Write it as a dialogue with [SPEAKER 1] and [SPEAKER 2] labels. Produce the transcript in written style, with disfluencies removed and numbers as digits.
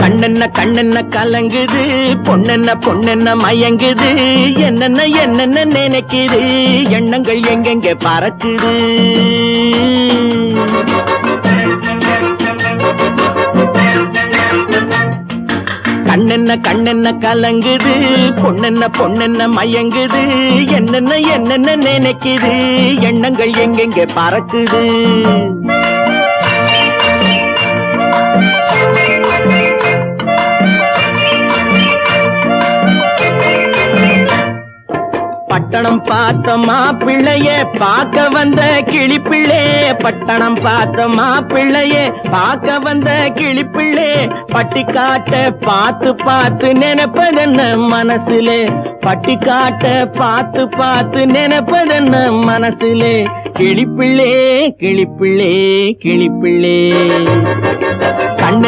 [SPEAKER 1] கண்ணென்ன கலங்குது, பொண்ணென்ன மயங்குது, என்னென்ன நினைக்குது, எண்ணங்கள் எங்கெங்க பறக்குது. கண்ணென்ன கலங்குது, பொண்ணென்ன மயங்குது, என்னென்ன நினைக்குது, எண்ணங்கள் எங்கெங்க பறக்குது. பட்டணம் பார்த்த மாப்பிள்ளைய பார்க்க வந்த கிளிப்பிள்ளே, பட்டணம் பார்த்த மாப்பிள்ளைய பார்க்க வந்த கிளிப்பிள்ளே, பட்டிக்காட்ட பார்த்து பார்த்து நினைப்பதென்ன மனசுலே, பட்டிக்காட்ட பார்த்து பார்த்து நினைப்பதென்ன மனசுலே, கிளிப்பிள்ளே கிளிப்பிள்ளே கிளிப்பிள்ளே. கண்ணன்